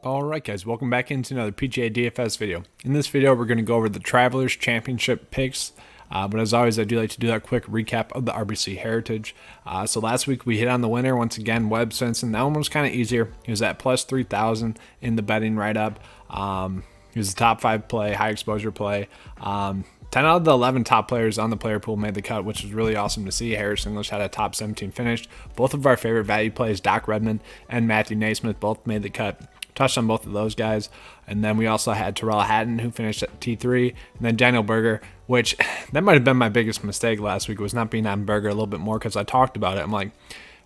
Alright guys, welcome back into another PGA DFS video. In this video we're going to go over the Travelers Championship picks, but as always I do like to do that quick recap of the RBC Heritage. So last week we hit on the winner once again, Webb Simpson. That one was kind of easier. He was at plus 3,000 in the betting write-up. He was a top 5 play, high exposure play. 10 out of the 11 top players on the player pool made the cut, which was really awesome to see. Harris English had a top 17 finish. Both of our favorite value plays, Doc Redman and Matthew Naismith, both made the cut. Touched on both of those guys. And then we also had Terrell Hatton, who finished at T3, and then Daniel Berger, which that might have been my biggest mistake last week, was not being on Berger a little bit more, because I talked about it. I'm like,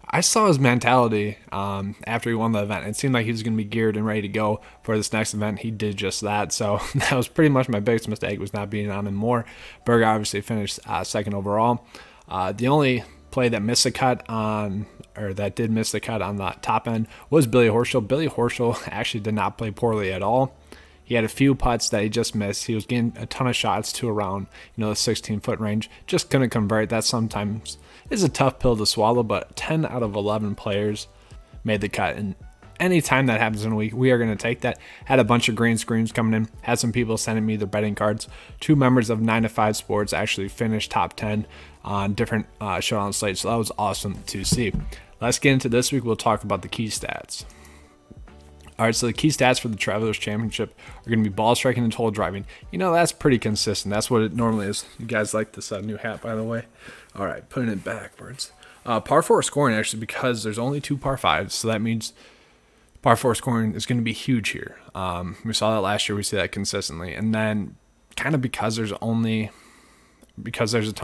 I saw his mentality after he won the event. It seemed like he was going to be geared and ready to go for this next event. He did just that. So that was pretty much my biggest mistake, was not being on him more. Berger obviously finished second overall. The only play that missed the cut on, or that did miss the cut on the top end, was Billy Horschel. Billy Horschel actually did not play poorly at all. He had a few putts that he just missed. He was getting a ton of shots to around, the 16-foot range. Just couldn't convert. That sometimes is a tough pill to swallow, but 10 out of 11 players made the cut. And anytime that happens in a week, we are going to take that. Had a bunch of green screens coming in. Had some people sending me their betting cards. 2 members of 9 to 5 Sports actually finished top 10 on different showdown slates. So that was awesome to see. Let's get into this week. We'll talk about the key stats. All right, so the key stats for the Travelers Championship are going to be ball striking and total driving. That's pretty consistent. That's what it normally is. You guys like this new hat, by the way. All right, putting it backwards. Par 4 scoring, actually, because there's only 2 par 5s, so that means par 4 scoring is going to be huge here. We saw that last year. We see that consistently. And then kind of because there's a ton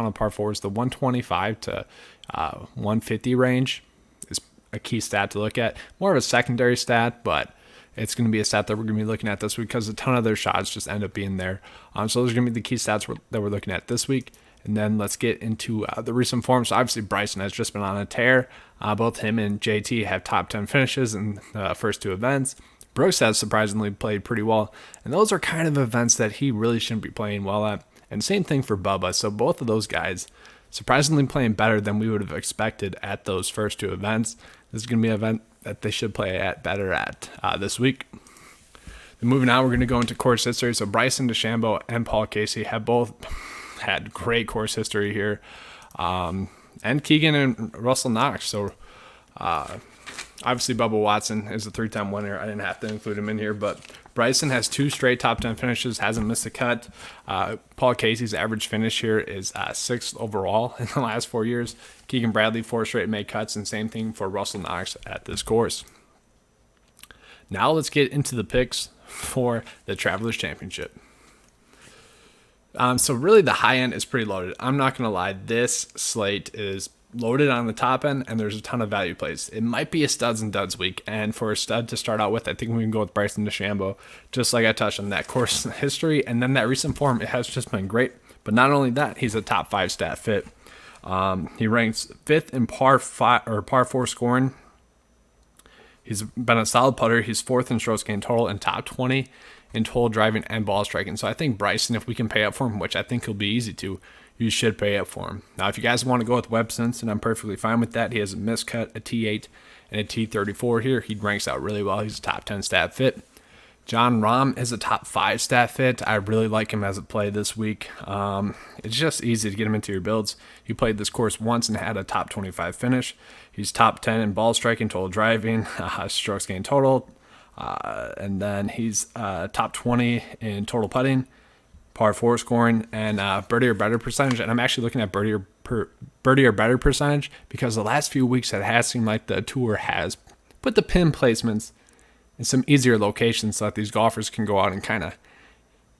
of par 4s, the 125 to 150 range is a key stat to look at. More of a secondary stat, but it's going to be a stat that we're going to be looking at this week because a ton of their shots just end up being there. So those are going to be the key stats that we're looking at this week. And then let's get into the recent form. So obviously Bryson has just been on a tear. Both him and JT have top 10 finishes in the first 2 events. Brooks has surprisingly played pretty well. And those are kind of events that he really shouldn't be playing well at. And same thing for Bubba. So both of those guys surprisingly playing better than we would have expected at those first 2 events. This is going to be an event that they should play better at this week. Then moving on, we're going to go into course history. So Bryson DeChambeau and Paul Casey have both had great course history here. And Keegan and Russell Knox. So obviously Bubba Watson is a 3-time winner. I didn't have to include him in here, but Bryson has 2 straight top 10 finishes, hasn't missed a cut. Paul Casey's average finish here is 6th overall in the last 4 years. Keegan Bradley, 4 straight made cuts, and same thing for Russell Knox at this course. Now let's get into the picks for the Travelers Championship. So really the high end is pretty loaded. I'm not going to lie. This slate is loaded on the top end, and there's a ton of value plays. It might be a studs and duds week, and for a stud to start out with, I think we can go with Bryson DeChambeau, just like I touched on that course history, and then that recent form. It has just been great. But not only that, he's a top 5 stat fit. He ranks 5th in par 4 scoring. He's been a solid putter. He's 4th in strokes gained total and top 20 in total driving and ball striking. So I think Bryson, if we can pay up for him, which I think he'll be easy to, you should pay up for him. Now, if you guys want to go with Webb Simpson, I'm perfectly fine with that. He has a miscut, a T8, and a T34 here. He ranks out really well. He's a top 10 stat fit. John Rahm is a top 5 stat fit. I really like him as a play this week. It's just easy to get him into your builds. He played this course once and had a top 25 finish. He's top 10 in ball striking, total driving, strokes gained total, and then he's top 20 in total putting, par 4 scoring, and birdie or better percentage. And I'm actually looking at birdie or better percentage because the last few weeks it has seemed like the tour has put the pin placements in some easier locations so that these golfers can go out and kind of,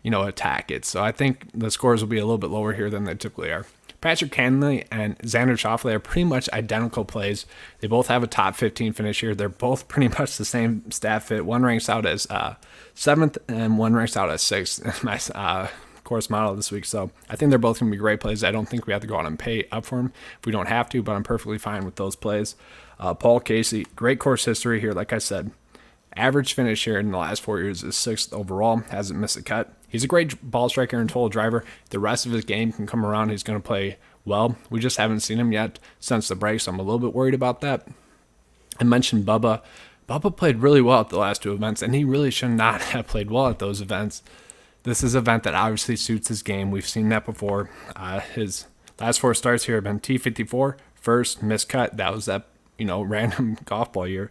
attack it. So I think the scores will be a little bit lower here than they typically are. Patrick Cantlay and Xander Schauffele are pretty much identical plays. They both have a top 15 finish here. They're both pretty much the same stat fit. One ranks out as 7th and one ranks out as 6th in my course model this week. So I think they're both going to be great plays. I don't think we have to go out and pay up for them if we don't have to, but I'm perfectly fine with those plays. Paul Casey, great course history here. Like I said, average finish here in the last 4 years is 6th overall. Hasn't missed a cut. He's a great ball striker and total driver. If the rest of his game can come around, he's going to play well. We just haven't seen him yet since the break, so I'm a little bit worried about that. I mentioned Bubba. Bubba played really well at the last 2 events, and he really should not have played well at those events. This is an event that obviously suits his game. We've seen that before. His last 4 starts here have been T54, first, miscut. That was that, random golf ball year.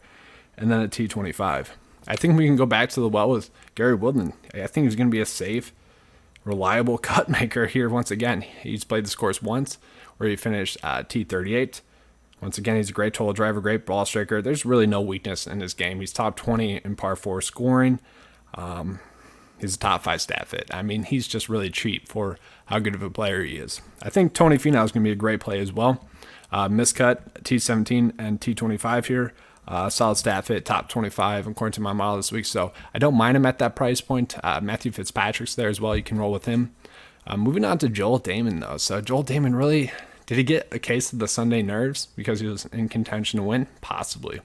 And then a T25. I think we can go back to the well with Gary Woodland. I think he's going to be a safe, reliable cut maker here once again. He's played this course once where he finished T38. Once again, he's a great total driver, great ball striker. There's really no weakness in his game. He's top 20 in par 4 scoring. He's a top 5 stat fit. I mean, he's just really cheap for how good of a player he is. I think Tony Finau is going to be a great play as well. Miscut, T17 and T25 here. Solid stat fit, top 25 according to my model this week. So I don't mind him at that price point. Matthew Fitzpatrick's there as well. You can roll with him. Moving on to Joel Damon, though. So Joel Damon really, did he get a case of the Sunday nerves because he was in contention to win? Possibly.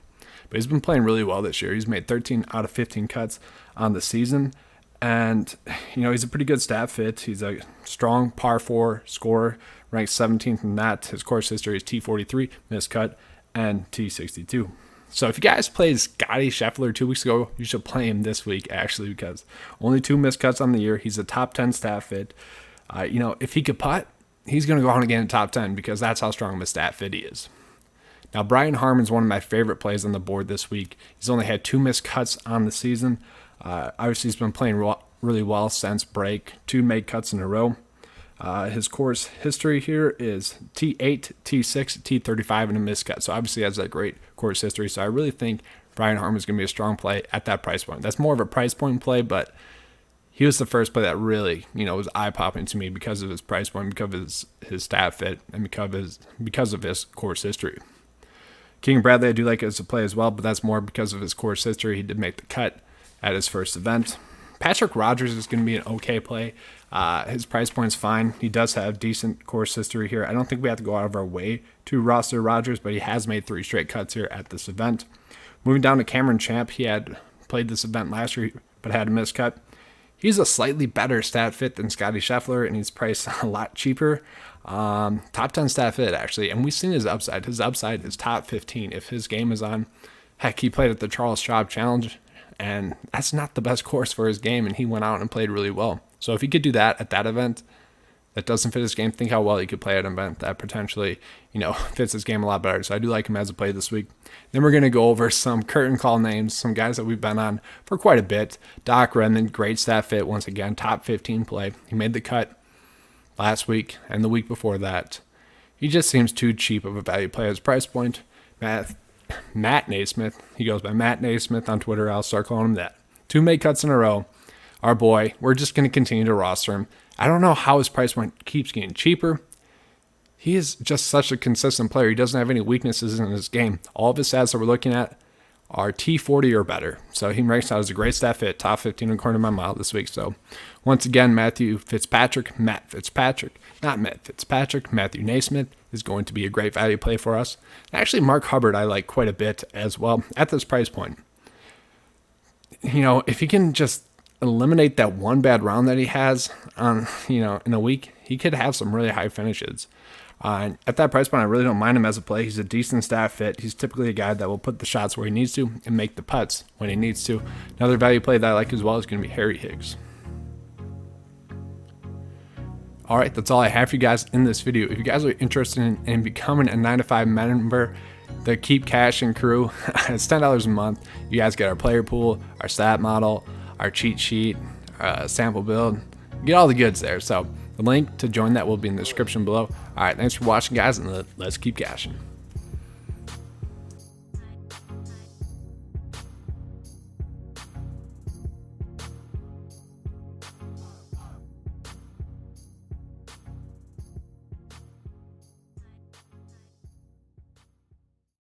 But he's been playing really well this year. He's made 13 out of 15 cuts on the season. And, he's a pretty good stat fit. He's a strong par 4 scorer, ranked 17th in that. His course history is T43, miscut, and T62. So if you guys played Scotty Scheffler 2 weeks ago, you should play him this week, actually, because only 2 miscuts on the year. He's a top 10 stat fit. If he could putt, he's going to go on again in top 10 because that's how strong of a stat fit he is. Now, Brian Harman's one of my favorite plays on the board this week. He's only had 2 missed cuts on the season. Obviously, he's been playing really well since break. 2 made cuts in a row. His course history here is T8, T6, T35, and a missed cut. So obviously, he has a great course history. So I really think Brian Harman's going to be a strong play at that price point. That's more of a price point play, but he was the first play that really, was eye-popping to me because of his price point, because of his stat fit, and because of his course history. King Bradley, I do like as a play as well, but that's more because of his course history. He did make the cut at his first event. Patrick Rodgers is going to be an okay play. His price point's fine. He does have decent course history here. I don't think we have to go out of our way to roster Rodgers, but he has made 3 straight cuts here at this event. Moving down to Cameron Champ, he had played this event last year, but had a missed cut. He's a slightly better stat fit than Scotty Scheffler, and he's priced a lot cheaper. Top 10 stat fit, actually, and we've seen his upside. His upside is top 15 if his game is on. Heck, he played at the Charles Schwab Challenge, and that's not the best course for his game, and he went out and played really well. So if he could do that at that event, that doesn't fit his game, think how well he could play at an event that potentially, fits his game a lot better. So I do like him as a play this week. Then we're going to go over some curtain call names, some guys that we've been on for quite a bit. Doc Redman, great stat fit, once again, top 15 play. He made the cut last week and the week before that. He just seems too cheap of a value play at his price point. Matt Naismith, he goes by Matt Naismith on Twitter. I'll start calling him that. 2 made cuts in a row. Our boy, we're just going to continue to roster him. I don't know how his price point keeps getting cheaper. He is just such a consistent player. He doesn't have any weaknesses in his game. All of his stats that we're looking at are T40 or better. So he ranks out as a great stat fit, top 15 according to my model this week. So once again, Matthew Fitzpatrick, Matthew Naismith is going to be a great value play for us. Actually, Mark Hubbard I like quite a bit as well at this price point. If he can just eliminate that one bad round that he has on, in a week, he could have some really high finishes. At that price point, I really don't mind him as a play. He's a decent stat fit. He's typically a guy that will put the shots where he needs to and make the putts when he needs to. Another value play that I like as well is going to be Harry Higgs. All right, that's all I have for you guys in this video. If you guys are interested in becoming a 9to5 member, the Keep Cashing crew, it's $10 a month. You guys get our player pool, our stat model, our cheat sheet, sample build. You get all the goods there. So the link to join that will be in the description below. All right, thanks for watching, guys, and let's keep cashing.